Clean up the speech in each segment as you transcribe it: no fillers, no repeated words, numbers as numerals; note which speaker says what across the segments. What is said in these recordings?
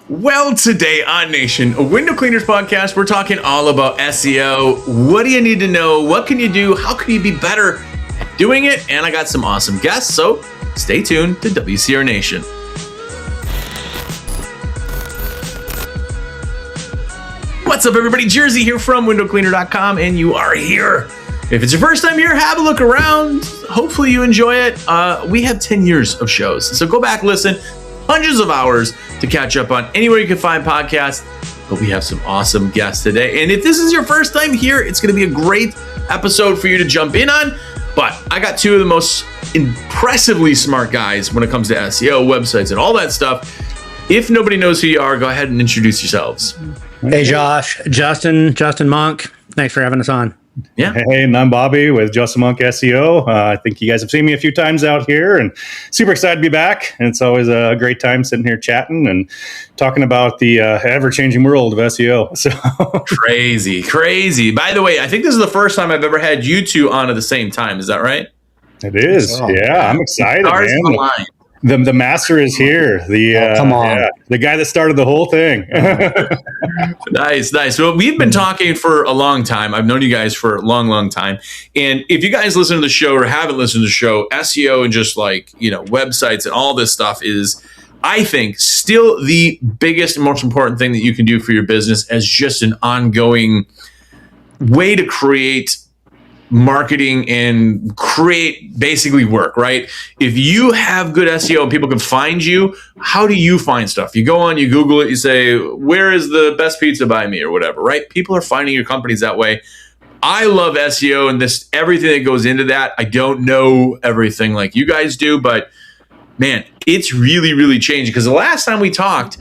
Speaker 1: Well, today on Nation, a window cleaners podcast, we're talking all about SEO. What do you need to know? What can you do? How can you be better at doing it? And I got some awesome guests, so stay tuned to WCR Nation. What's up, everybody? Jersey here from windowcleaner.com, and you are here. If it's your first time here, have a look around. Hopefully you enjoy it. We have 10 years of shows, so go back, listen. Hundreds of hours to catch up on anywhere you can find podcasts, but we have some awesome guests today. And if this is your first time here, it's going to be a great episode for you to jump in on. But I got two of the most impressively smart guys when it comes to SEO, websites, and all that stuff. If nobody knows who you are, go ahead and introduce yourselves.
Speaker 2: Hey, Josh, Justin Monk. Thanks for having us on.
Speaker 1: Yeah.
Speaker 3: Hey, and I'm Bobby with Monk SEO. I think you guys have seen me a few times out here, and super excited to be back. And it's always a great time sitting here chatting and talking about the ever-changing world of SEO. So
Speaker 1: Crazy. By the way, I think this is the first time I've ever had you two on at the same time. Is that right?
Speaker 3: It is. Yeah, I'm excited, man. The master is here.
Speaker 2: Come on.
Speaker 3: The guy that started the whole thing.
Speaker 1: Nice. Well, we've been talking for a long time. I've known you guys for a long time. And if you guys listen to the show or haven't listened to the show, SEO and just websites and all this stuff is, I think, still the biggest and most important thing that you can do for your business as just an ongoing way to create marketing and create basically work, right? If you have good SEO and people can find you, how do you find stuff? You go on, you Google it, you say, where is the best pizza by me or whatever, right? People are finding your companies that way. I love SEO and everything that goes into that. I don't know everything like you guys do, but man, it's really changing, because the last time we talked,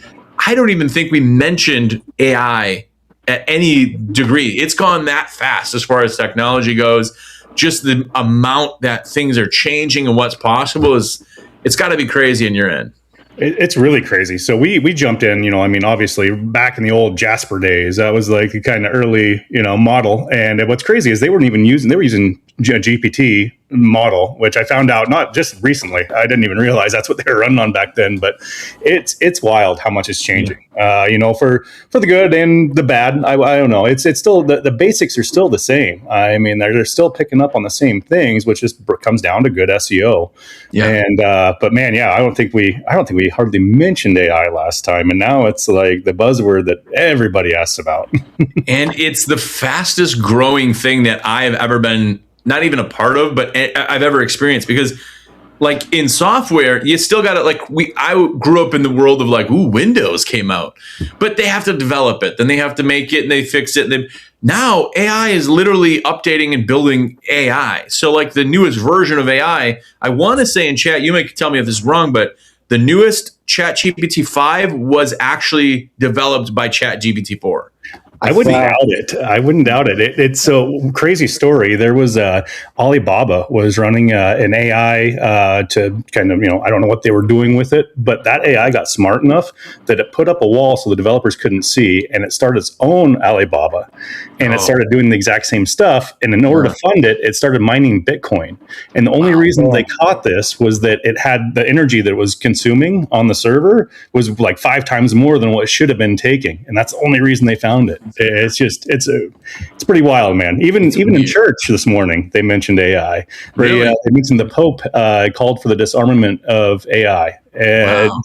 Speaker 1: I don't even think we mentioned AI at any degree. It's gone that fast as far as technology goes. Just the amount that things are changing and what's possible it's got to be crazy in your end.
Speaker 3: It's really crazy. So we jumped in, obviously back in the old Jasper days, that was like a kind of early, model. And what's crazy is they were using GPT model, which I found out not just recently. I didn't even realize that's what they were running on back then, but it's wild how much is changing, for the good and the bad. I don't know. It's still, the basics are still the same. I mean, they're still picking up on the same things, which just comes down to good SEO. Yeah. And, but man, yeah, I don't think we hardly mentioned AI last time. And now it's like the buzzword that everybody asks about.
Speaker 1: And it's the fastest growing thing that I have ever been not even a part of, but I've ever experienced, because like in software, you still got to I grew up in the world of Windows came out, but they have to develop it, then they have to make it and they fix it. And now AI is literally updating and building AI. So the newest version of AI, I want to say in chat, you might tell me if this is wrong, but the newest ChatGPT 5 was actually developed by ChatGPT 4.
Speaker 3: I wouldn't doubt it. It's a crazy story. There was Alibaba was running an AI to kind of, I don't know what they were doing with it, but that AI got smart enough that it put up a wall so the developers couldn't see, and it started its own Alibaba, and it started doing the exact same stuff. And in order to fund it, it started mining Bitcoin. And the only reason they caught this was that it had the energy that it was consuming on the server was 5 times more than what it should have been taking. And that's the only reason they found it. It's pretty wild, man. Even in church this morning, they mentioned AI. Really? They mentioned the Pope called for the disarmament of AI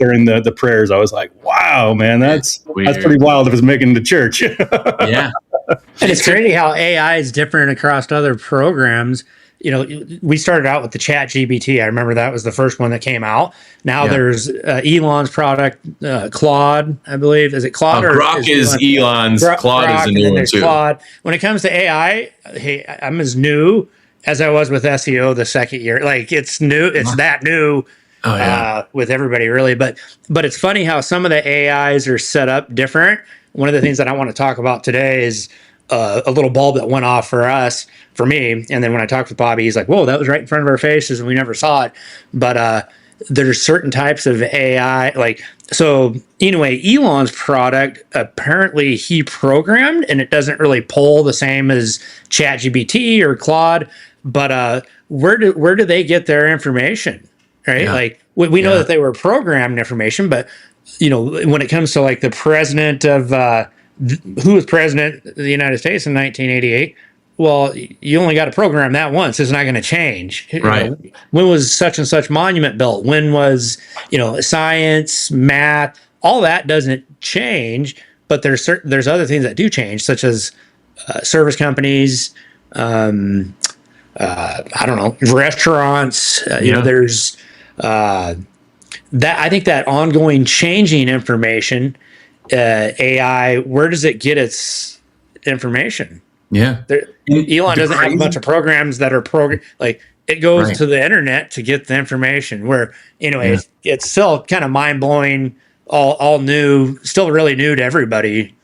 Speaker 3: during the prayers. I was like, wow, man, that's pretty wild if it's making the church.
Speaker 1: Yeah.
Speaker 2: And it's crazy how AI is different across other programs. We started out with the Chat GPT. I remember that was the first one that came out. Now there's Elon's product, Claude, I believe. Is it Claude?
Speaker 1: Grok is Elon's. Claude is a new one too. Claude.
Speaker 2: When it comes to AI, hey, I'm as new as I was with SEO the second year. It's new. It's that new with everybody, really. But it's funny how some of the AIs are set up different. One of the things that I want to talk about today is a little bulb that went off for me. And then when I talked with Bobby, he's like, whoa, that was right in front of our faces and we never saw it. But there's certain types of AI, so anyway, Elon's product, apparently he programmed and it doesn't really pull the same as ChatGPT or Claude, but where do they get their information? Right? We know that they were programmed information, but when it comes to like the president of who was president of the United States in 1988, well, you only got to program that once. It's not going to change.
Speaker 1: Right.
Speaker 2: When was such and such monument built? When was, science, math, all that doesn't change, but there's other things that do change, such as service companies, I don't know, restaurants, there's that. I think that ongoing changing information, AI, where does it get its information?
Speaker 1: Yeah.
Speaker 2: Elon doesn't have a bunch of programs that are like it goes to the internet to get the information where, anyway, it's still kind of mind blowing, all new, still really new to everybody.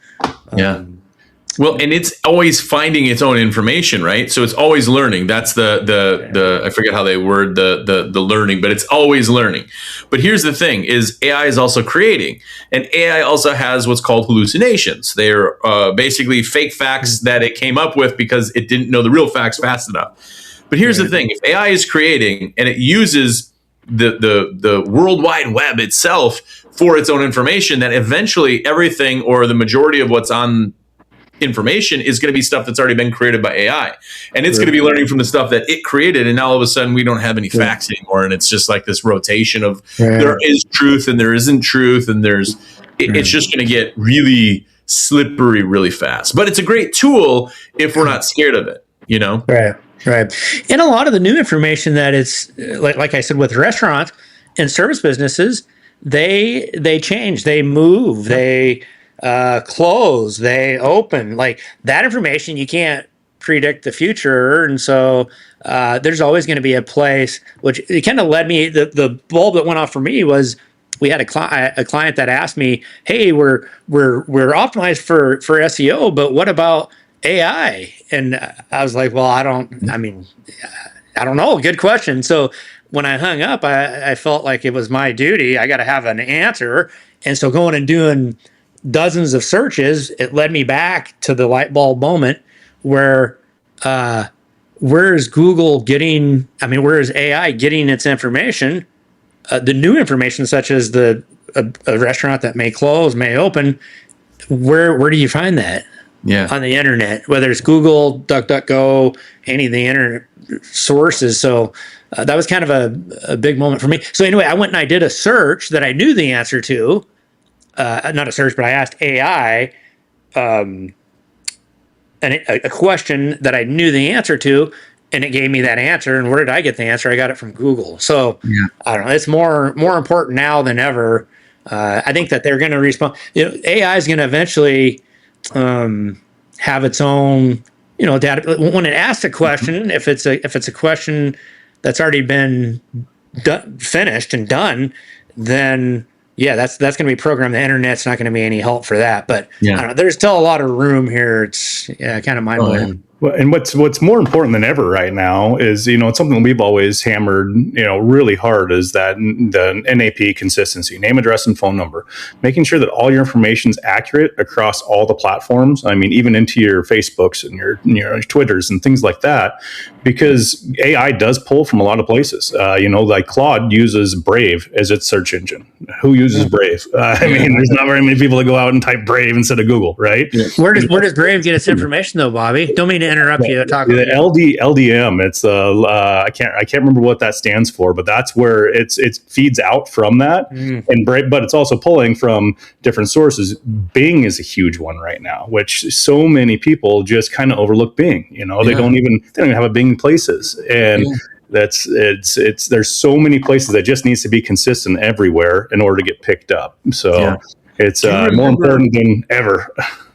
Speaker 1: Well, and it's always finding its own information, right? So it's always learning. That's the I forget how they word the learning, but it's always learning. But here's the thing: is AI is also creating, and AI also has what's called hallucinations. They're basically fake facts that it came up with because it didn't know the real facts fast enough. But here's the thing: if AI is creating and it uses the World Wide Web itself for its own information, then eventually everything or the majority of what's on information is going to be stuff that's already been created by AI, and it's going to be learning from the stuff that it created. And now all of a sudden we don't have any facts anymore, and it's just like this rotation of there is truth and there isn't truth, and it's just going to get really slippery really fast. But it's a great tool if we're not scared of it,
Speaker 2: Right. And a lot of the new information that it's like I said with restaurants and service businesses, they change, they move, they close, they open, like that information. You can't predict the future. And so there's always going to be a place, which it kind of led me, the bulb that went off for me was we had a client that asked me, hey, we're optimized for SEO, but what about AI? And I was like, well, I don't know. Good question. So when I hung up, I felt like it was my duty. I got to have an answer. And so going and doing dozens of searches, it led me back to the light bulb moment where is Google getting, where is AI getting its information? The new information, such as a restaurant that may close, may open, where do you find that? On the internet, whether it's Google, DuckDuckGo, any of the internet sources. So that was kind of a big moment for me. So anyway, I went and I did a search that I knew the answer to. Not a search, but I asked AI a question that I knew the answer to, and it gave me that answer. And where did I get the answer? I got it from Google. So I don't know. It's more important now than ever. I think that they're going to respond. AI is going to eventually have its own, data. When it asks a question, if it's a question that's already been finished and done, then that's going to be programmed. The internet's not going to be any help for that. But I don't know, there's still a lot of room here. It's kind of mind blowing.
Speaker 3: Well, and what's more important than ever right now is, it's something we've always hammered, really hard, is that the NAP consistency, name, address, and phone number, making sure that all your information is accurate across all the platforms. Even into your Facebooks and your Twitters and things like that, because AI does pull from a lot of places. Like Claude uses Brave as its search engine. Who uses Brave? There's not very many people that go out and type Brave instead of Google, right?
Speaker 2: Yeah. Where does Brave get its information though, Bobby? Don't mean to interrupt you.
Speaker 3: The LDM. It's I can't remember what that stands for, but that's where it feeds out from that. And but it's also pulling from different sources. Bing is a huge one right now, which so many people just kind of overlook Bing. They don't even have a Bing places, and there's so many places that just needs to be consistent everywhere in order to get picked up. So it's more important than ever.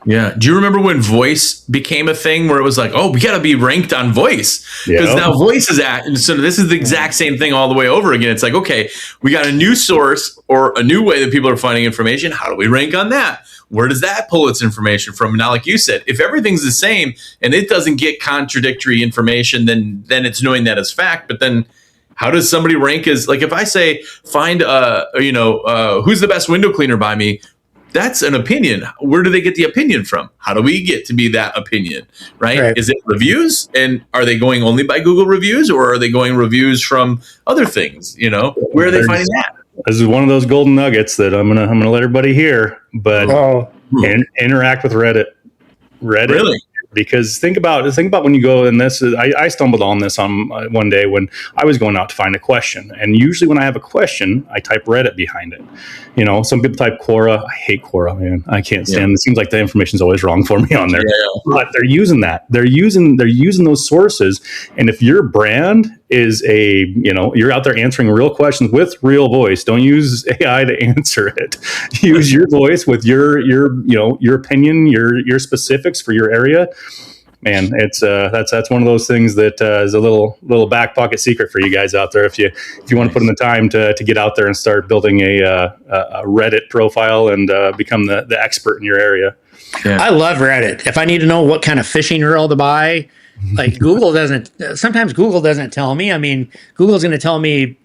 Speaker 1: Yeah. Do you remember when voice became a thing where it was like, oh, we got to be ranked on voice because now voice is so this is the exact same thing all the way over again. It's like, okay, we got a new source or a new way that people are finding information. How do we rank on that? Where does that pull its information from? Now, like you said, if everything's the same and it doesn't get contradictory information, then it's knowing that as fact. But then how does somebody rank as, like, if I say, find, who's the best window cleaner by me? That's an opinion. Where do they get the opinion from? How do we get to be that opinion, right? Is it reviews? And are they going only by Google reviews, or are they going reviews from other things? Where are they finding that?
Speaker 3: this is one of those golden nuggets that I'm gonna let everybody hear. But interact with Reddit.
Speaker 1: Really?
Speaker 3: Because think about when you go, and this is, I stumbled on this on one day when I was going out to find a question, and usually when I have a question, I type Reddit behind it. You know, some people type Quora. I hate Quora, man. I can't stand. It seems like the information's always wrong for me on there. But they're using that. They're using those sources. And if your brand is you're out there answering real questions with real voice. Don't use AI to answer it. Use your voice with your opinion, your specifics for your area. Man, it's that's one of those things that is a little back pocket secret for you guys out there. If you want to put in the time to get out there and start building a Reddit profile and become the expert in your area.
Speaker 2: Yeah. I love Reddit. If I need to know what kind of fishing reel to buy, like sometimes Google doesn't tell me. I mean, Google's going to tell me,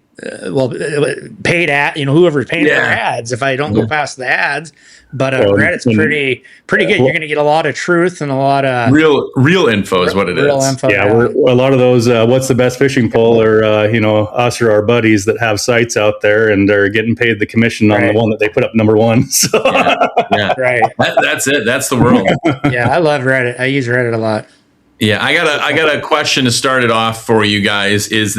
Speaker 2: paid ad, whoever's paying for their ads if I don't go past the ads. But Reddit's pretty good. You're going to get a lot of truth and a lot of
Speaker 1: real info is what it is.
Speaker 2: Info,
Speaker 3: we're a lot of those. What's the best fishing pole, or us or our buddies that have sites out there and are getting paid the commission on the one that they put up number one. So
Speaker 2: right.
Speaker 1: That's it. That's the world.
Speaker 2: Yeah, I love Reddit. I use Reddit a lot.
Speaker 1: Yeah, I got a question to start it off for you guys. Is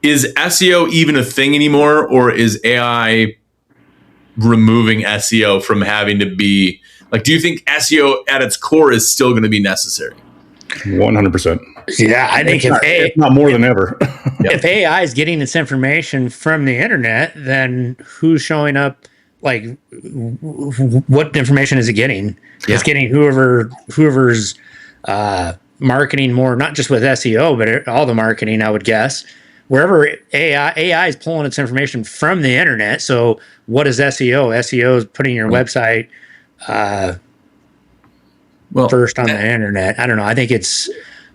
Speaker 1: SEO even a thing anymore, or is AI removing SEO from having to be like? Do you think SEO at its core is still going to be necessary?
Speaker 3: 100%.
Speaker 2: Yeah, I think
Speaker 3: if not more than ever.
Speaker 2: If AI is getting its information from the internet, then who's showing up? Like, what information is it getting? Yeah. It's getting whoever's marketing more, not just with SEO, but all the marketing, I would guess. Wherever AI is pulling its information from the internet. So what is SEO? SEO is putting your website first on the internet. I don't know. I think it's...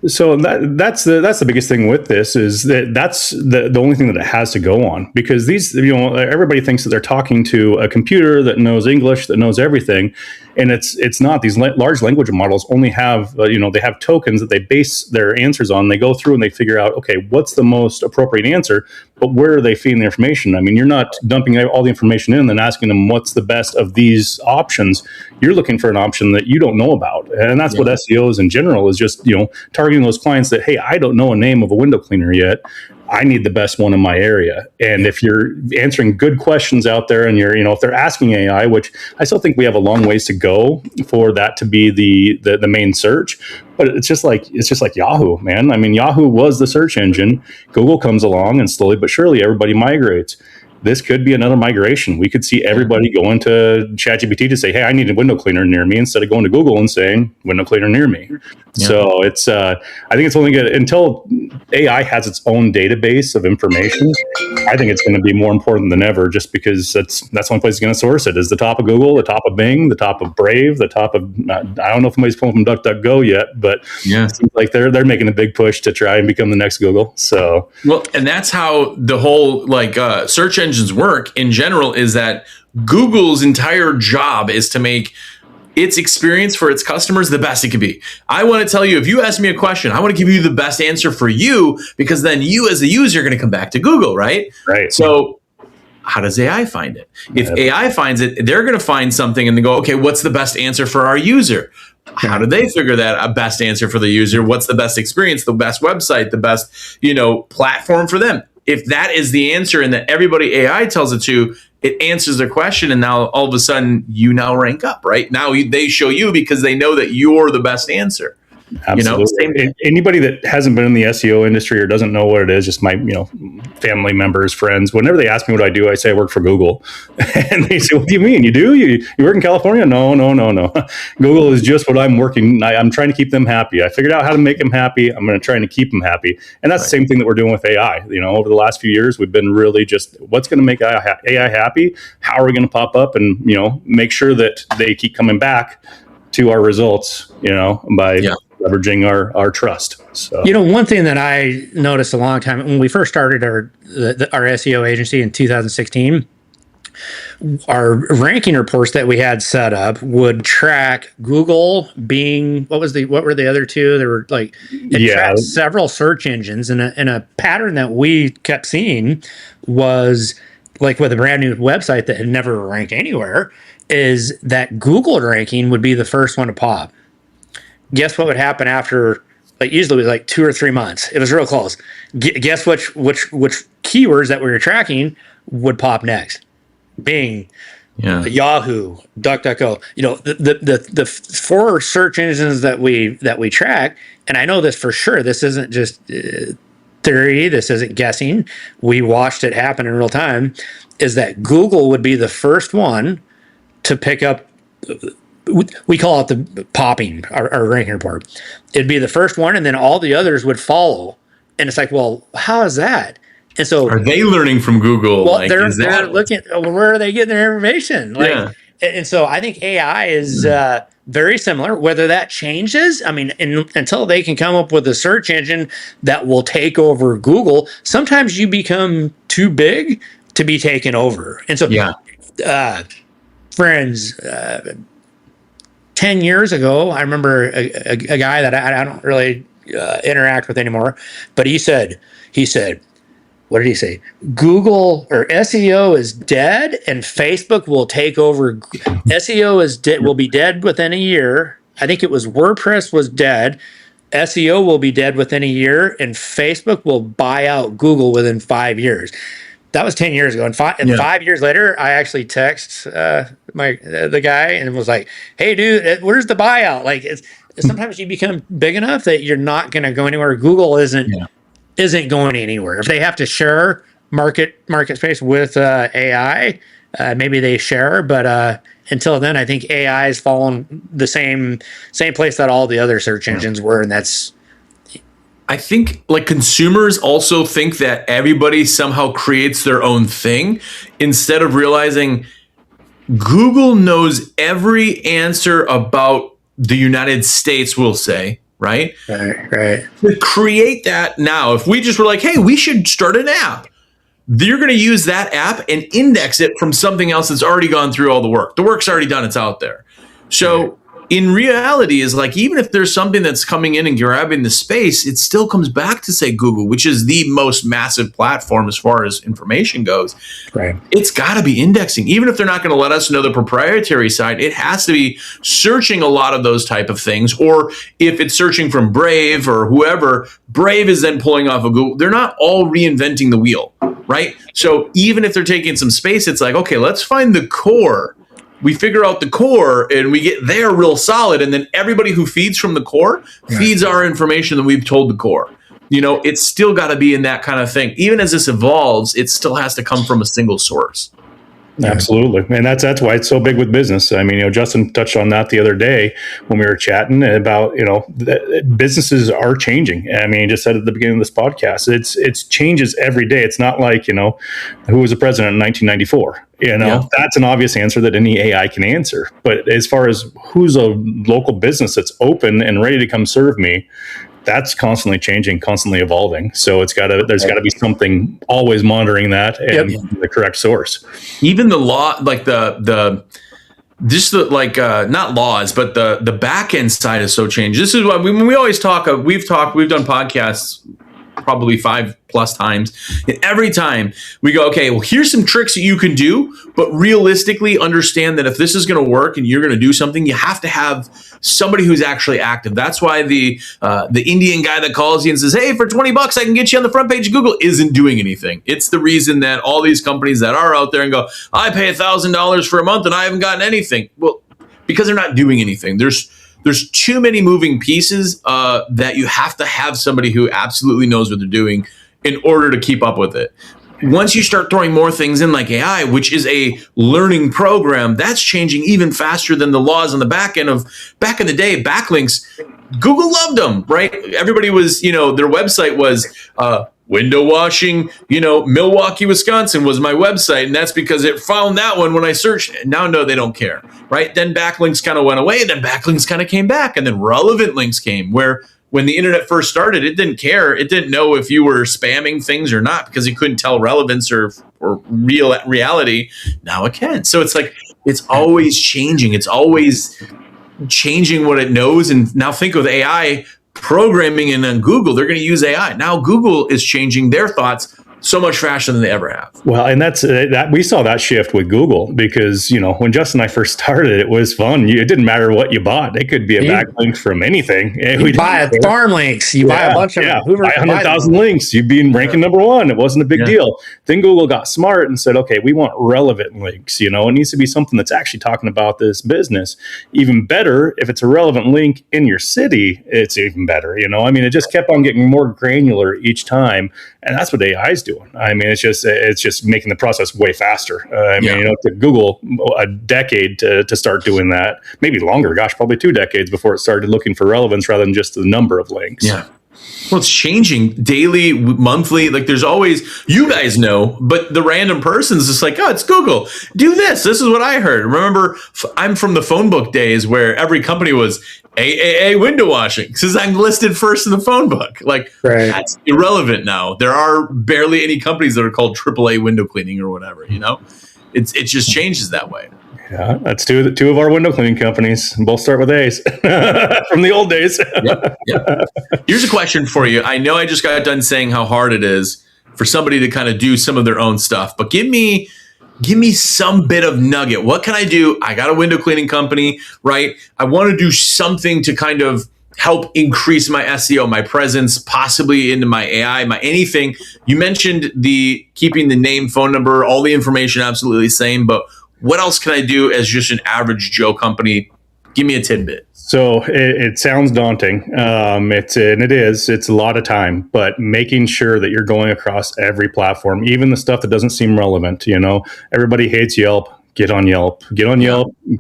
Speaker 3: So that's the biggest thing with this is that's the only thing that it has to go on, because these, everybody thinks that they're talking to a computer that knows English, that knows everything. And it's not. These large language models only have, they have tokens that they base their answers on. They go through and they figure out, okay, what's the most appropriate answer, but where are they feeding the information? I mean, you're not dumping all the information in and then asking them what's the best of these options. You're looking for an option that you don't know about. And that's what SEO is in general, is just, targeting those clients that, hey, I don't know a name of a window cleaner yet. I need the best one in my area. And if you're answering good questions out there and you're, if they're asking AI, which I still think we have a long ways to go for that to be the main search, but it's just like Yahoo, man. I mean, Yahoo was the search engine. Google comes along and slowly but surely everybody migrates. This could be another migration. We could see everybody go into ChatGPT to say, hey, I need a window cleaner near me, instead of going to Google and saying window cleaner near me. Yeah. So it's, I think it's only good until AI has its own database of information. I think it's going to be more important than ever, just because that's the only place it's going to source it, is the top of Google, the top of Bing, the top of Brave, the top of, I don't know if anybody's pulling from DuckDuckGo yet, but it seems like they're making a big push to try and become the next Google. So,
Speaker 1: well, and that's how the whole search engines work in general, is that Google's entire job is to make its experience for its customers the best it can be. I want to tell you, if you ask me a question, I want to give you the best answer for you, because then you as a user are going to come back to Google, right?
Speaker 3: Right.
Speaker 1: So how does AI find it? If AI finds it, they're going to find something and they go, okay, what's the best answer for our user? How do they figure that a best answer for the user? What's the best experience, the best website, the best, platform for them? If that is the answer and that everybody AI tells it to, it answers their question, and now all of a sudden you now rank up, right? Now they show you because they know that you're the best answer.
Speaker 3: Absolutely. Anybody that hasn't been in the SEO industry or doesn't know what it is, just my family members, friends, whenever they ask me what I do, I say I work for Google. And they say, what do you mean? You do? You work in California? No. Google is just what I'm working. I'm trying to keep them happy. I figured out how to make them happy. I'm going to try to keep them happy. And that's the same thing that we're doing with AI. Over the last few years, we've been really just, what's going to make AI happy? How are we going to pop up and, make sure that they keep coming back to our results, by leveraging our trust. So,
Speaker 2: one thing that I noticed a long time when we first started our SEO agency in 2016, our ranking reports that we had set up would track Google, Bing. What were the other two? There were tracked several search engines, and a pattern that we kept seeing was like with a brand new website that had never ranked anywhere, is that Google ranking would be the first one to pop. Guess what would happen after, like usually it was like 2 or 3 months. It was real close. Guess which keywords that we were tracking would pop next? Bing, Yahoo, DuckDuckGo. The 4 search engines that we track, and I know this for sure. This isn't just theory. This isn't guessing. We watched it happen in real time. Is that Google would be the first one to pick up. We call it the popping, our ranking report. It'd be the first one, and then all the others would follow. And it's like, well, how is that? And so,
Speaker 1: are they learning from Google?
Speaker 2: Well, they're looking. Where are they getting their information? And so I think AI is very similar. Whether that changes, I mean, until they can come up with a search engine that will take over Google, sometimes you become too big to be taken over. And so, friends. 10 years ago, I remember a guy that I don't really interact with anymore, but he said, what did he say? Google or SEO is dead and Facebook will take over. SEO will be dead within a year. I think it was WordPress was dead. SEO will be dead within a year and Facebook will buy out Google within 5 years. That was 10 years ago. And 5 years later, I actually text the guy and was like, hey, dude, where's the buyout? Like, sometimes you become big enough that you're not going to go anywhere. Google isn't going anywhere. If they have to share market space with AI, maybe they share. But until then, I think AI is following the same place that all the other search engines were. And that's...
Speaker 1: I think like consumers also think that everybody somehow creates their own thing instead of realizing Google knows every answer about the United States, we'll say, right?
Speaker 2: Right.
Speaker 1: To create that now, if we just were like, hey, we should start an app, you're going to use that app and index it from something else that's already gone through all the work. The work's already done. It's out there. So in reality is like, even if there's something that's coming in and grabbing the space, it still comes back to say Google, which is the most massive platform as far as information goes.
Speaker 2: Right.
Speaker 1: It's got to be indexing. Even if they're not going to let us know the proprietary side, it has to be searching a lot of those type of things. Or if it's searching from Brave or whoever, Brave is then pulling off of Google. They're not all reinventing the wheel, right? So even if they're taking some space, it's like, okay, let's find the core. We figure out the core and we get there real solid. And then everybody who feeds from the core feeds our information that we've told the core. It's still got to be in that kind of thing. Even as this evolves, it still has to come from a single source.
Speaker 3: Absolutely. And that's why it's so big with business. I mean, Justin touched on that the other day when we were chatting about, businesses are changing. I mean, he just said at the beginning of this podcast, it's changes every day. It's not like, who was the president in 1994? That's an obvious answer that any AI can answer. But as far as who's a local business that's open and ready to come serve me, that's constantly changing, constantly evolving. So there's got to be something always monitoring that and the correct source.
Speaker 1: Even the law, like not laws, but the back end side is so changed. This is what when we always talk. We've done podcasts probably 5+ times. And every time we go, okay, well, here's some tricks that you can do, but realistically understand that if this is going to work and you're going to do something, you have to have somebody who's actually active. That's why the Indian guy that calls you and says, hey, for $20, I can get you on the front page of Google isn't doing anything. It's the reason that all these companies that are out there and go, I pay $1,000 for a month and I haven't gotten anything. Well, because they're not doing anything. There's too many moving pieces that you have to have somebody who absolutely knows what they're doing in order to keep up with it. Once you start throwing more things in like AI, which is a learning program, that's changing even faster than the laws on the back end of back in the day, backlinks. Google loved them, right? Everybody was, their website was window washing, Milwaukee, Wisconsin was my website. And that's because it found that one when I searched it. Now, no, they don't care, right? Then backlinks kind of went away. Then backlinks kind of came back. And then relevant links came where when the internet first started, it didn't care. It didn't know if you were spamming things or not because it couldn't tell relevance or reality. Now it can. So it's like, it's always changing. It's always changing what it knows. And now think of AI programming and then Google, they're going to use AI. Now Google is changing their thoughts so much faster than they ever have.
Speaker 3: Well, and that's that we saw that shift with Google because, when Justin and I first started, it was fun. It didn't matter what you bought. It could be a backlink from anything.
Speaker 2: You buy farm links. You buy a bunch of Hoover.
Speaker 3: Buy 100,000 links. You'd be ranking number one. It wasn't a big deal. Then Google got smart and said, okay, we want relevant links. It needs to be something that's actually talking about this business. Even better, if it's a relevant link in your city, it's even better. It just kept on getting more granular each time. And that's what AI is doing. It's just making the process way faster. It took Google a decade to start doing that, maybe longer. Gosh, probably 2 decades before it started looking for relevance rather than just the number of links.
Speaker 1: Yeah. Well, it's changing daily, monthly. Like there's always, you guys know, but the random person's just like, oh, it's Google. Do this. This is what I heard. Remember, I'm from the phone book days where every company was AAA window washing because I'm listed first in the phone book. Like that's irrelevant now. There are barely any companies that are called AAA window cleaning or whatever. It just changes that way.
Speaker 3: Yeah, that's two of our window cleaning companies. Both start with A's from the old days.
Speaker 1: Yep. Here's a question for you. I know I just got done saying how hard it is for somebody to kind of do some of their own stuff, but give me some bit of nugget. What can I do? I got a window cleaning company, right? I want to do something to kind of help increase my SEO, my presence, possibly into my AI, my anything. You mentioned keeping the name, phone number, all the information absolutely same, but what else can I do as just an average Joe company? Give me a tidbit.
Speaker 3: So it sounds daunting. It's a lot of time, but making sure that you're going across every platform, even the stuff that doesn't seem relevant. Everybody hates Yelp. Get on Yelp.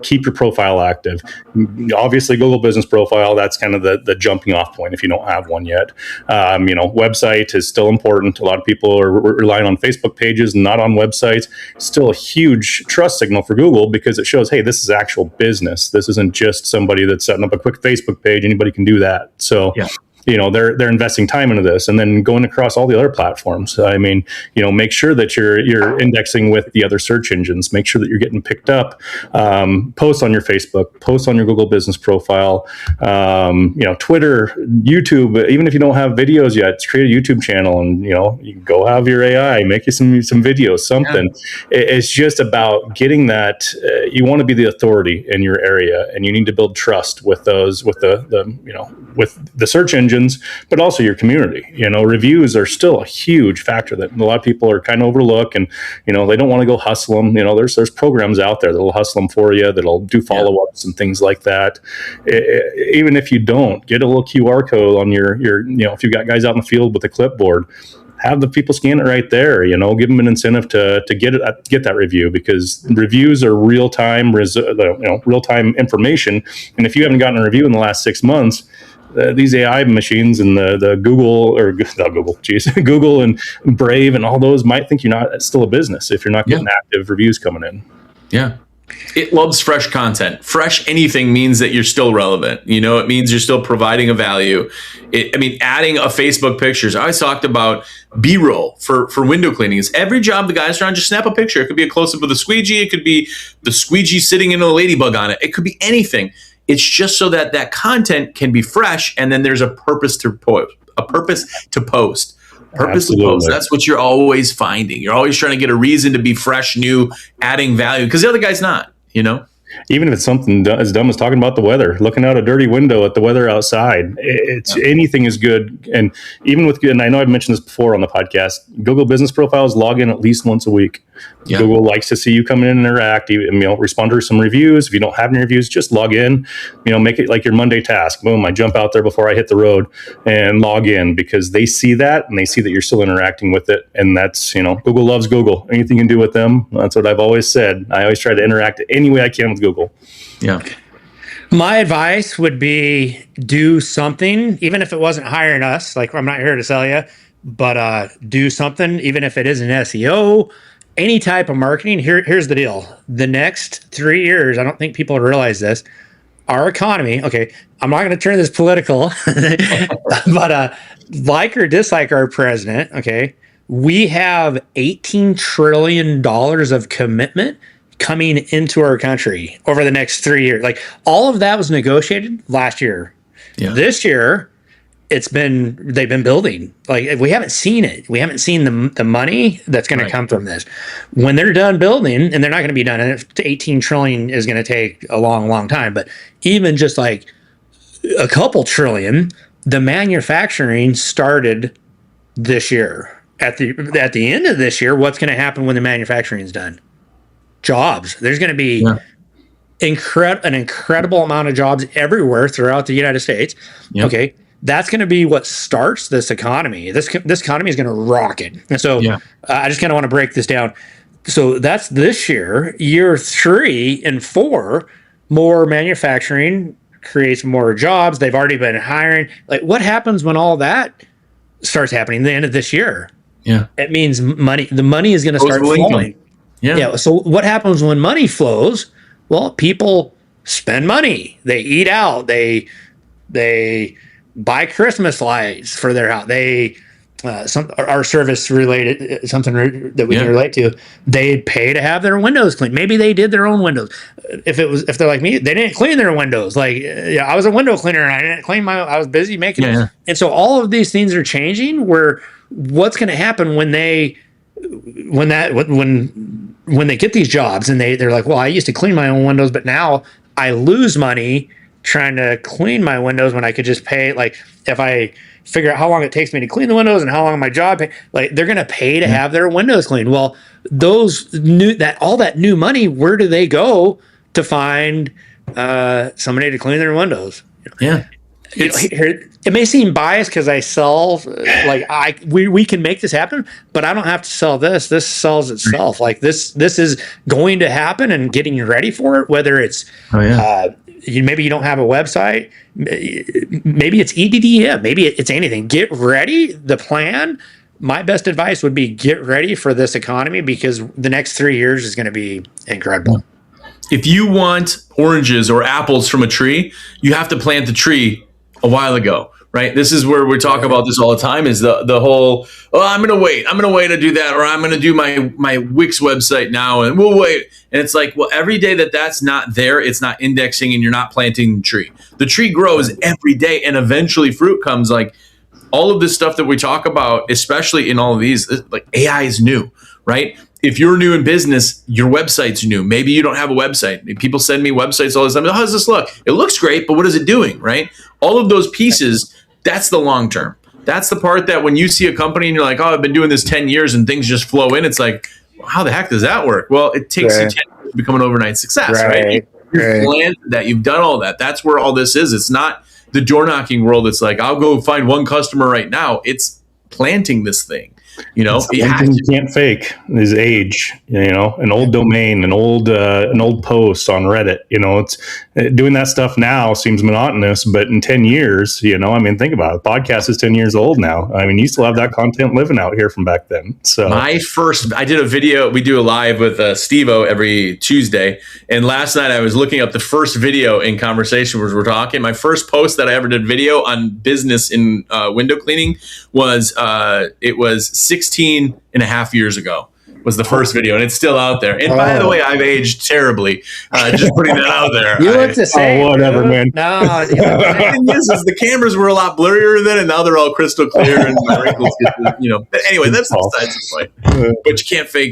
Speaker 3: Keep your profile active. Obviously, Google Business Profile, that's kind of the jumping off point if you don't have one yet. Website is still important. A lot of people are relying on Facebook pages, not on websites. Still a huge trust signal for Google because it shows, hey, this is actual business. This isn't just somebody that's setting up a quick Facebook page. Anybody can do that. So they're investing time into this and then going across all the other platforms. Make sure that you're indexing with the other search engines. Make sure that you're getting picked up. Post on your Facebook, post on your Google Business Profile, Twitter, YouTube. Even if you don't have videos yet, create a YouTube channel and, you go have your AI, make you some videos, something. Yeah. It's just about getting that. You want to be the authority in your area and you need to build trust with those, with the search engine, but also your community. Reviews are still a huge factor that a lot of people are kind of overlook, and they don't want to go hustle them. There's programs out there that'll hustle them for you, that'll do follow-ups and things like that. Even if you don't, get a little QR code on your if you've got guys out in the field with a clipboard, have the people scan it right there. Give them an incentive to get that review, because reviews are real-time real-time information. And if you haven't gotten a review in the last 6 months, these AI machines and the Google Google and Brave and all those might think you're not still a business if you're not getting active reviews coming in.
Speaker 1: Yeah. It loves fresh content. Fresh anything means that you're still relevant. It means you're still providing a value. Adding a Facebook pictures. I always talked about B-roll for window cleaning. Is every job the guys are on, just snap a picture. It could be a close-up of the squeegee. It could be the squeegee sitting in a ladybug on it. It could be anything. It's just so that content can be fresh, and then there's a purpose to post. That's what you're always finding. You're always trying to get a reason to be fresh, new, adding value, because the other guy's not,
Speaker 3: Even if it's something as dumb as talking about the weather, looking out a dirty window at the weather outside, anything is good. And even and I know I've mentioned this before on the podcast, Google Business Profiles log in at least once a week. Yeah. Google likes to see you come in and interact, respond to some reviews. If you don't have any reviews, just log in, make it like your Monday task. Boom, I jump out there before I hit the road and log in, because they see that and they see that you're still interacting with it. And that's, Google loves Google. Anything you can do with them, that's what I've always said. I always try to interact any way I can with Google.
Speaker 1: Yeah.
Speaker 2: My advice would be do something, even if it wasn't hiring us. Like, I'm not here to sell you, but do something, even if it isn't SEO, any type of marketing. Here's the deal. The next 3 years, I don't think people realize this, our economy, okay, I'm not going to turn this political, but like or dislike our president, okay, we have $18 trillion of commitment coming into our country over the next 3 years. Like, all of that was negotiated last year. Yeah. This year, they've been building. Like, we haven't seen it. We haven't seen the money that's going to come from this. When they're done building, and they're not going to be done, and 18 trillion is going to take a long, long time, but even just like a couple trillion, the manufacturing started this year. At the end of this year, what's going to happen when the manufacturing is done? Jobs. There's going to be an incredible amount of jobs everywhere throughout the United States. Yep. Okay. That's going to be what starts this economy. This economy is going to rocket. And so I just kind of want to break this down. So that's this year. Year 3 and 4, more manufacturing creates more jobs. They've already been hiring. Like, what happens when all that starts happening at the end of this year? Yeah, it means money. The money is going to start flowing. Yeah. So what happens when money flows? Well, people spend money. They eat out. They buy Christmas lights for their house. They our service related, something that we can relate to. They pay to have their windows cleaned. Maybe they did their own windows. If they're like me, they didn't clean their windows. Like, I was a window cleaner and I didn't clean I was busy making it. And so all of these things are changing. Where what's going to happen when they get these jobs and they're like, well, I used to clean my own windows, but now I lose money trying to clean my windows when I could just pay. Like, if I figure out how long it takes me to clean the windows and how long my job, like, they're going to pay to have their windows cleaned. Well, all that new money, where do they go to find somebody to clean their windows? Yeah. It may seem biased because I sell, we can make this happen, but I don't have to sell this. This sells itself. Like, this is going to happen, and getting ready for it, whether it's maybe you don't have a website, maybe it's EDDM, maybe it's anything. Get ready. The plan, my best advice would be get ready for this economy, because the next 3 years is going to be incredible.
Speaker 1: If you want oranges or apples from a tree, you have to plant the tree a while ago, right? This is where we talk about this all the time, is the whole, I'm going to wait to do that, or I'm going to do my Wix website now and we'll wait. And it's like, well, every day that's not there, it's not indexing, and you're not planting the tree. The tree grows every day, and eventually fruit comes. Like, all of this stuff that we talk about, especially in all of these, like, AI is new, right? If you're new in business, your website's new. Maybe you don't have a website. People send me websites all the time. How does this look? It looks great, but what is it doing, right? All of those pieces, that's the long term. That's the part that when you see a company and you're like, oh, I've been doing this 10 years and things just flow in, it's like, well, how the heck does that work? Well, it takes you 10 years to become an overnight success, right? You've planned that. You've done all that. That's where all this is. It's not the door knocking world. It's like, I'll go find one customer right now. It's planting this thing. You know,
Speaker 3: you can't fake is age. You know, an old domain, an old post on Reddit. You know, it's doing that stuff now seems monotonous, but in 10 years, you know, I mean, think about it. Podcast is 10 years old now. I mean, you still have that content living out here from back then. So
Speaker 1: I did a video. We do a live with Steve-O every Tuesday, and last night I was looking up the first video in conversation where we're talking. My first post that I ever did video on business in window cleaning was it was 16 and a half years ago was the first video, and it's still out there. And by the way, I've aged terribly. Just putting that out there.
Speaker 2: You look the same.
Speaker 3: Whatever, man.
Speaker 1: No, the cameras were a lot blurrier then, and now they're all crystal clear, and my wrinkles get, you know. But anyway, that's besides the point. But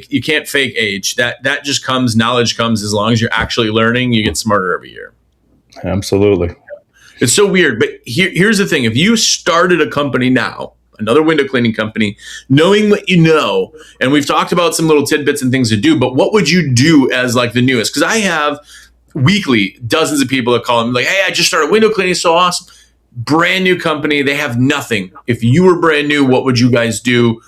Speaker 1: you can't fake age. That just comes. Knowledge comes as long as you're actually learning. You get smarter every year.
Speaker 3: Absolutely.
Speaker 1: It's so weird, but here's the thing: if you started a company now, another window cleaning company, knowing what you know, and we've talked about some little tidbits and things to do, but what would you do as like the newest? Because I have weekly dozens of people that call me like, hey, I just started window cleaning, so awesome. Brand new company, they have nothing. If you were brand new, what would you guys do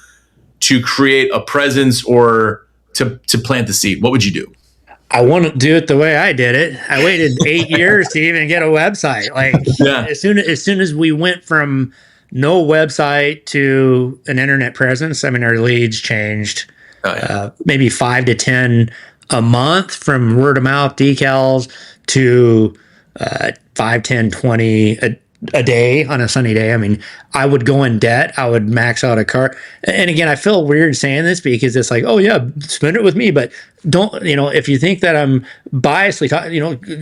Speaker 1: to create a presence or to plant the seed? What would you do?
Speaker 2: I want to do it the way I did it. I waited 8 years to even get a website. Like, as soon as we went from no website to an internet presence, I mean, our leads changed maybe 5 to 10 a month, from word of mouth decals to 5, 10, 20 a day on a sunny day. I mean, I would go in debt. I would max out a car. And again, I feel weird saying this because it's like, oh yeah, spend it with me. But don't, if you think that I'm biasly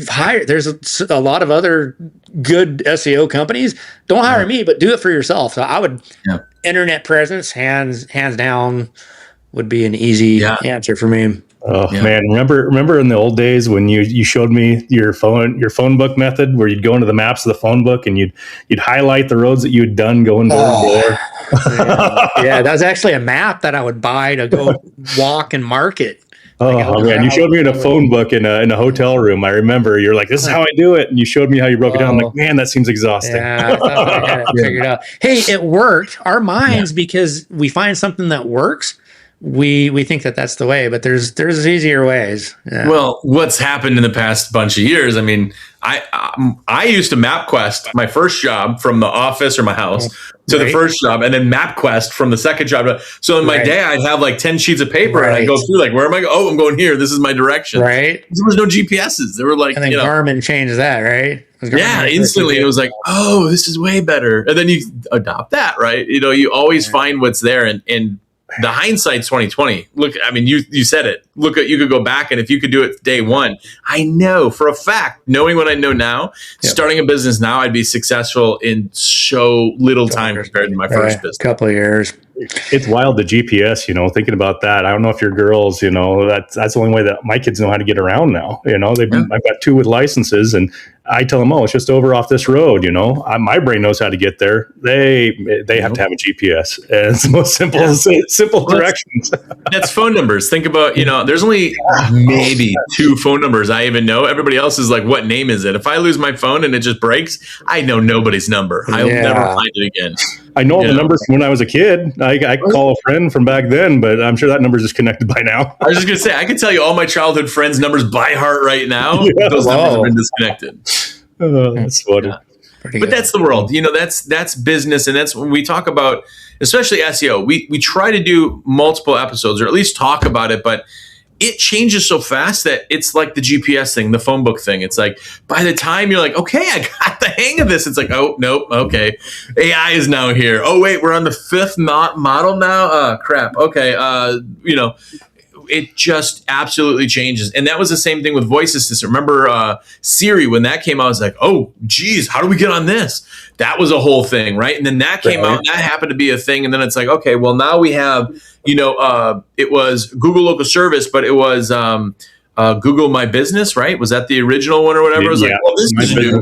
Speaker 2: hire, there's a lot of other good SEO companies. Don't hire me, but do it for yourself. So I would, internet presence, hands down, would be an easy answer for me.
Speaker 3: Oh man, remember in the old days when you showed me your phone book method, where you'd go into the maps of the phone book and you'd highlight the roads that you had done going door to door.
Speaker 2: Yeah, that was actually a map that I would buy to go walk and market.
Speaker 3: Oh man, you showed me in a phone book in a hotel room. I remember you're like, "This is how I do it," and you showed me how you broke it down. I'm like, man, that seems exhausting.
Speaker 2: Yeah, I thought I had it figured out. Hey, it worked. Our minds, because we find something that works, we think that that's the way, but there's easier ways. Yeah.
Speaker 1: Well, what's happened in the past bunch of years? I mean, I used to MapQuest my first job from the office or my house to the first job, and then MapQuest from the second job. So in my day, I'd have like 10 sheets of paper, and I go through like, where am I? Oh, I'm going here. This is my direction.
Speaker 2: Right.
Speaker 1: There was no GPSs. They were like,
Speaker 2: and then Garmin changed that, right?
Speaker 1: Instantly it was like, oh, this is way better. And then you adopt that, right? You always find what's there, and the hindsight's 2020. Look, I mean, you said it. Look, you could go back, and if you could do it day one, I know for a fact, knowing what I know now, starting a business now, I'd be successful in so little time compared to my first business.
Speaker 2: Couple of years.
Speaker 3: It's wild, the GPS, thinking about that. I don't know if your girls, that's the only way that my kids know how to get around now. I've got 2 with licenses, and I tell them, oh, it's just over off this road. My brain knows how to get there. They have to have a GPS. And it's the most simple directions.
Speaker 1: That's phone numbers. Think about, there's only maybe 2 phone numbers I even know. Everybody else is like, what name is it? If I lose my phone and it just breaks, I know nobody's number. I'll never find it again.
Speaker 3: I know the numbers from when I was a kid. I call a friend from back then, but I'm sure that number's disconnected by now.
Speaker 1: I was just going to say, I can tell you all my childhood friends' numbers by heart right now. Those numbers have been disconnected.
Speaker 3: That's funny.
Speaker 1: But that's the world. That's business. And that's when we talk about, especially SEO, we try to do multiple episodes or at least talk about it, but it changes so fast that it's like the GPS thing, the phone book thing. It's like, by the time you're like, okay, I got the hang of this, it's like, oh, nope, okay. AI is now here. Oh, wait, we're on the 5th model now? Crap. Okay. It just absolutely changes. And that was the same thing with voice assistant. Remember Siri, when that came out, I was like, oh, geez, how do we get on this? That was a whole thing, right? And then that came out, and that happened to be a thing. And then it's like, okay, well, now we have, it was Google Local Service, but it was Google My Business, right? Was that the original one or whatever? It was like, well, this is new.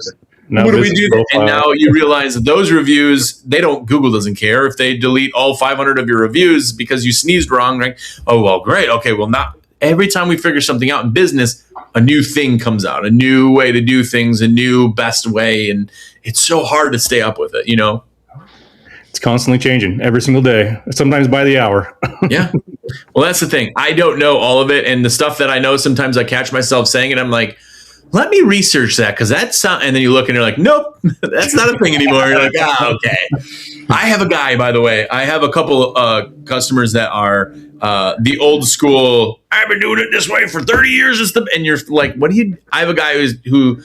Speaker 1: What do we do? And now you realize that those reviews, Google doesn't care if they delete all 500 of your reviews because you sneezed wrong, right? Oh, well, great. Okay, well, now every time we figure something out in business, a new thing comes out, a new way to do things, a new best way. And it's so hard to stay up with it,
Speaker 3: It's constantly changing every single day, sometimes by the hour.
Speaker 1: Yeah. Well, that's the thing. I don't know all of it. And the stuff that I know, sometimes I catch myself saying it. I'm like, let me research that because that's and then you look and you're like, nope, that's not a thing anymore. You're like, okay. I have a guy, by the way. I have a couple customers that are the old school. I've been doing it this way for 30 years. And you're like, what do you? I have a guy who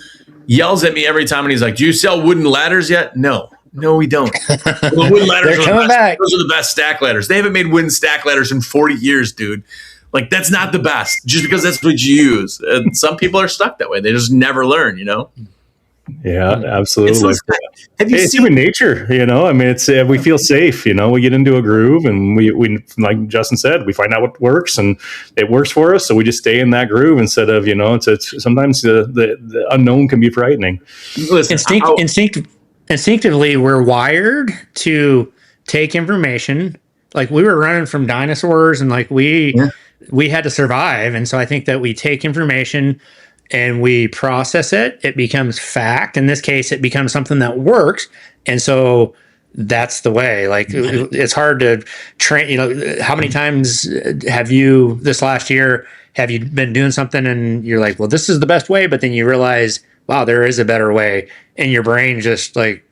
Speaker 1: yells at me every time, and he's like, "Do you sell wooden ladders yet?" No, we don't. The wooden ladders are the best. Those are the best stack ladders. They haven't made wooden stack ladders in 40 years, dude. Like, that's not the best just because that's what you use. And some people are stuck that way. They just never learn,
Speaker 3: Yeah, absolutely.
Speaker 1: Have you
Speaker 3: it's human nature, I mean, it's we feel safe, we get into a groove, and we like Justin said, we find out what works, and it works for us, so we just stay in that groove instead of, it's sometimes the unknown can be frightening.
Speaker 1: Listen,
Speaker 2: instinctively, we're wired to take information. Like, we were running from dinosaurs, and like we had to survive, and so I think that we take information and we process it. It becomes fact. In this case, it becomes something that works, and so that's the way. Like, it's hard to train. How many times have you this last year have you been doing something and you're like, well, this is the best way, but then you realize, wow, there is a better way, and your brain just like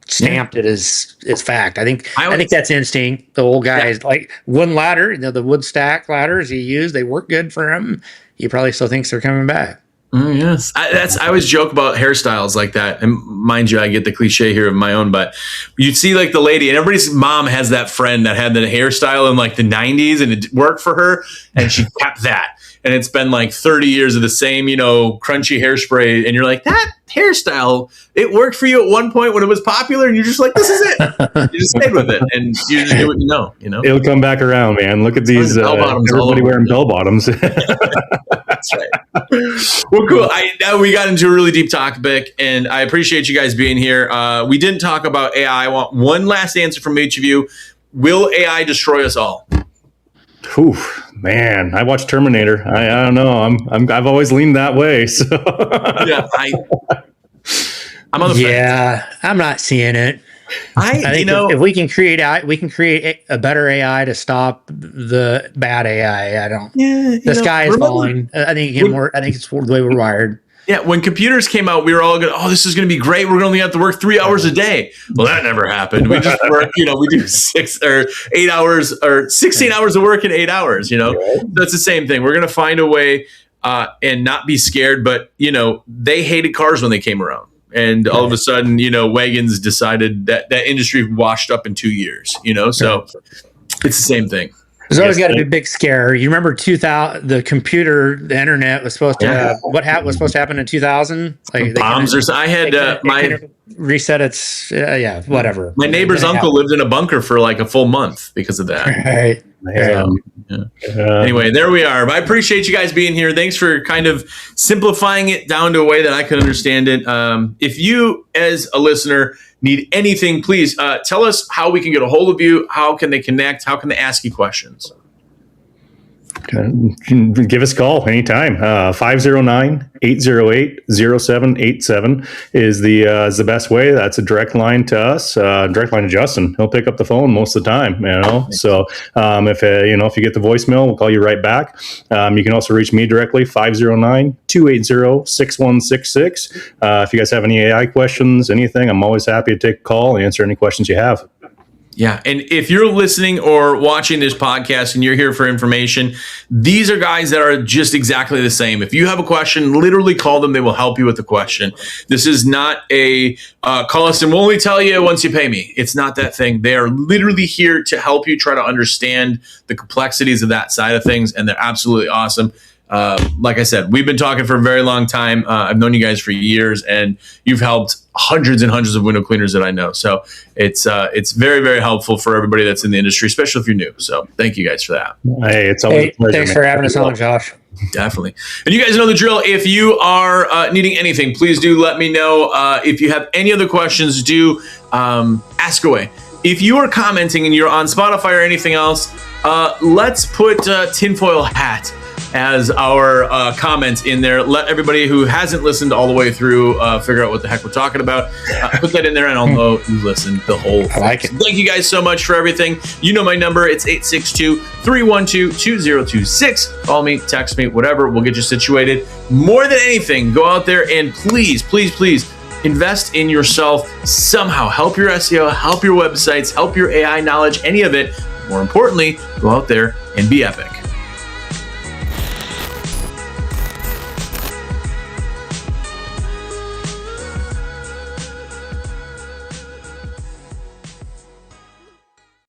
Speaker 2: stamped it as fact. I think that's instinct. The old guys, like wooden ladder, the wood stack ladders he used, they work good for him. He probably still thinks they're coming back.
Speaker 1: Yes, I always joke about hairstyles like that, and mind you, I get the cliche here of my own, but you'd see like the lady, and everybody's mom has that friend that had the hairstyle in like the 90s, and it worked for her, and she kept that, and it's been like 30 years of the same, crunchy hairspray, and you're like, that hairstyle, it worked for you at one point when it was popular, and you're just like, this is it. You just stayed with it, and you just do what you know.
Speaker 3: It'll come back around, man. Look at these everybody wearing bell bottoms.
Speaker 1: That's right. Well, cool. Now we got into a really deep topic, and I appreciate you guys being here. We didn't talk about AI. I want one last answer from each of you. Will AI destroy us all?
Speaker 3: Whew, man, I watched Terminator. I don't know. I've always leaned that way. So
Speaker 1: yeah, I'm on the fence.
Speaker 2: Yeah, I'm not seeing it. I think if we can create a better AI to stop the bad AI. I don't. Yeah, the sky is falling. I think it's the way we're wired.
Speaker 1: Yeah, when computers came out, we were all going, "Oh, this is going to be great. We're only going to have to work 3 hours a day." Well, that never happened. We just work. We do 6 or 8 hours or 16 hours of work in 8 hours. That's the same thing. We're going to find a way and not be scared. But they hated cars when they came around. And all of a sudden, wagons decided that industry washed up in 2 years, so it's the same thing.
Speaker 2: There's always got to be a big scare. You remember 2000, the internet was supposed to have, what was supposed to happen in 2000? Like
Speaker 1: bombs I had my
Speaker 2: reset its, whatever.
Speaker 1: My neighbor's uncle lived in a bunker for like a full month because of that.
Speaker 2: Right.
Speaker 1: Anyway, there we are. I appreciate you guys being here. Thanks for kind of simplifying it down to a way that I can understand it. If you, as a listener, need anything, please tell us how we can get a hold of you. How can they connect? How can they ask you questions?
Speaker 3: Give us a call anytime. 509-808-0787 is the best way. That's a direct line to us, direct line to Justin. He'll pick up the phone most of the time, So if you get the voicemail, we'll call you right back. You can also reach me directly, 509-280-6166. If you guys have any AI questions, anything, I'm always happy to take a call and answer any questions you have.
Speaker 1: Yeah. And if you're listening or watching this podcast and you're here for information, these are guys that are just exactly the same. If you have a question, literally call them. They will help you with the question. This is not a call us and we'll only tell you once you pay me. It's not that thing. They are literally here to help you try to understand the complexities of that side of things. And they're absolutely awesome. Like I said, we've been talking for a very long time. I've known you guys for years, and you've helped hundreds and hundreds of window cleaners that I know. So it's very, very helpful for everybody that's in the industry, especially if you're new. So thank you guys for that.
Speaker 3: Hey, it's always a pleasure.
Speaker 2: Thanks for having us on, Josh.
Speaker 1: Definitely. And you guys know the drill. If you are needing anything, please do let me know. If you have any other questions, do ask away. If you are commenting and you're on Spotify or anything else, let's put tinfoil hat as our comments in there. Let everybody who hasn't listened all the way through figure out what the heck we're talking about. Put that in there and I'll know you listened the whole thing.
Speaker 2: I like it.
Speaker 1: Thank you guys so much for everything. You know my number. It's 862-312-2026. Call me, text me, whatever. We'll get you situated. More than anything, go out there and please, please, please invest in yourself somehow. Help your SEO, help your websites, help your AI knowledge, any of it. More importantly, go out there and be epic.